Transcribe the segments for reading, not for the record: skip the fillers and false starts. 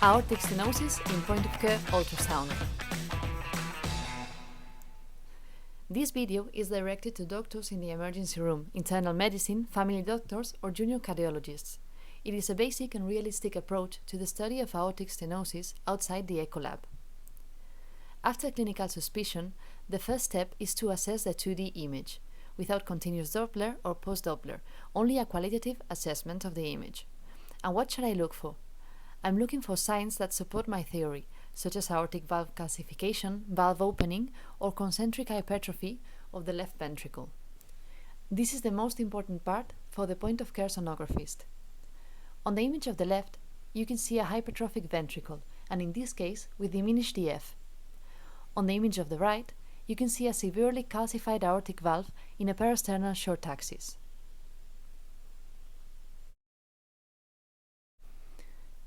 Aortic stenosis in point-of-care ultrasound. This video is directed to doctors in the emergency room, internal medicine, family doctors, or junior cardiologists. It is a basic and realistic approach to the study of aortic stenosis outside the Echolab. After clinical suspicion, the first step is to assess the 2D image, without continuous Doppler or post-Doppler, only a qualitative assessment of the image. And what should I look for? I'm looking for signs that support my theory, such as aortic valve calcification, valve opening, or concentric hypertrophy of the left ventricle. This is the most important part for the point-of-care sonographist. On the image of the left, you can see a hypertrophic ventricle, and in this case, with diminished EF. On the image of the right, you can see a severely calcified aortic valve in a parasternal short axis.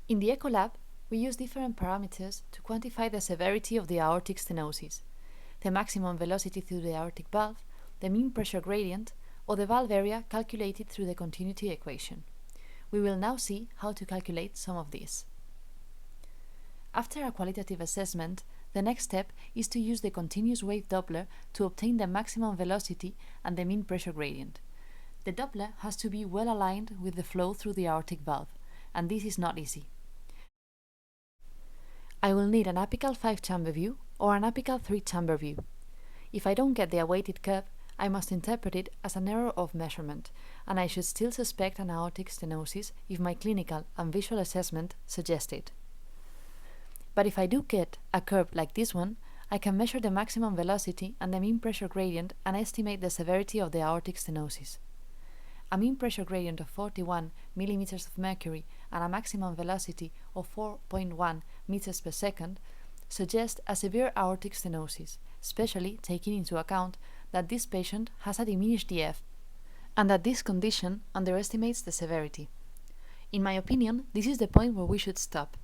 In the Echolab, we use different parameters to quantify the severity of the aortic stenosis, the maximum velocity through the aortic valve, the mean pressure gradient, or the valve area calculated through the continuity equation. We will now see how to calculate some of these. After a qualitative assessment, the next step is to use the continuous wave Doppler to obtain the maximum velocity and the mean pressure gradient. The Doppler has to be well aligned with the flow through the aortic valve, and this is not easy. I will need an apical 5-chamber view or an apical 3-chamber view. If I don't get the awaited curve, I must interpret it as an error of measurement, and I should still suspect an aortic stenosis if my clinical and visual assessment suggest it. But if I do get a curve like this one, I can measure the maximum velocity and the mean pressure gradient and estimate the severity of the aortic stenosis. A mean pressure gradient of 41 millimeters of mercury and a maximum velocity of 4.1 meters per second suggest a severe aortic stenosis, especially taking into account that this patient has a diminished EF and that this condition underestimates the severity. In my opinion, this is the point where we should stop.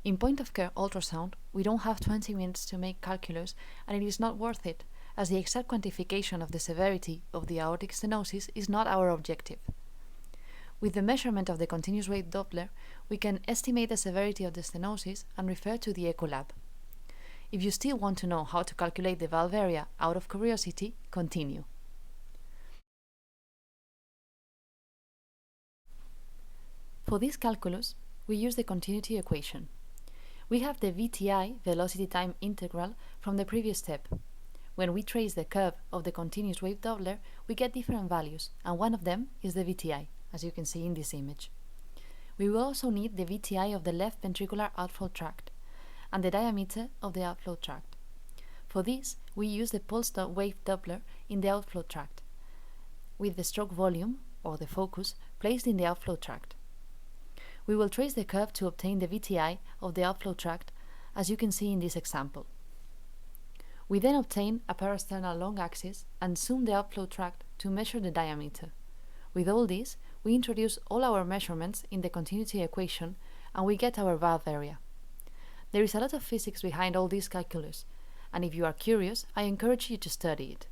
In point-of-care ultrasound, we don't have 20 minutes to make calculus, and it is not worth it, as the exact quantification of the severity of the aortic stenosis is not our objective. With the measurement of the continuous wave Doppler, we can estimate the severity of the stenosis and refer to the Echolab. If you still want to know how to calculate the valve area out of curiosity, continue. For this calculus, we use the continuity equation. We have the VTI, velocity time integral, from the previous step. When we trace the curve of the continuous wave Doppler, we get different values, and one of them is the VTI, as you can see in this image. We will also need the VTI of the left ventricular outflow tract and the diameter of the outflow tract. For this, we use the pulse wave Doppler in the outflow tract, with the stroke volume, or the focus, placed in the outflow tract. We will trace the curve to obtain the VTI of the outflow tract, as you can see in this example. We then obtain a parasternal long axis and zoom the outflow tract to measure the diameter. With all this, we introduce all our measurements in the continuity equation and we get our valve area. There is a lot of physics behind all this calculus, and if you are curious, I encourage you to study it.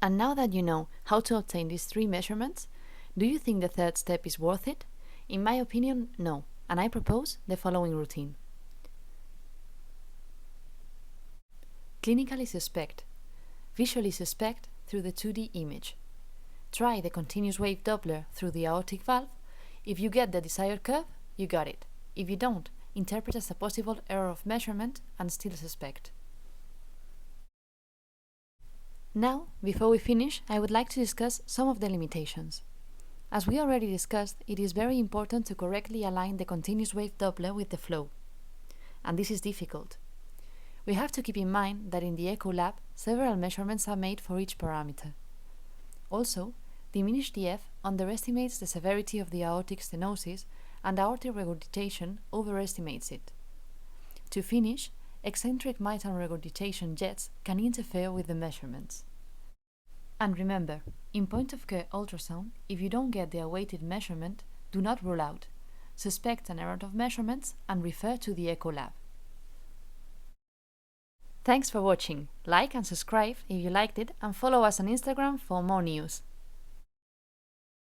And now that you know how to obtain these 3 measurements, do you think the third step is worth it? In my opinion, no, and I propose the following routine. Clinically suspect. Visually suspect through the 2D image. Try the continuous wave Doppler through the aortic valve. If you get the desired curve, you got it. If you don't, interpret as a possible error of measurement and still suspect. Now, before we finish, I would like to discuss some of the limitations. As we already discussed, it is very important to correctly align the continuous wave Doppler with the flow. And this is difficult. We have to keep in mind that in the Echolab, several measurements are made for each parameter. Also, diminished EF underestimates the severity of the aortic stenosis and aortic regurgitation overestimates it. To finish, eccentric mitral regurgitation jets can interfere with the measurements. And remember, in point-of-care ultrasound, if you don't get the awaited measurement, do not rule out. Suspect an error of measurements and refer to the Echolab. Thanks for watching. Like and subscribe if you liked it and follow us on Instagram for more news.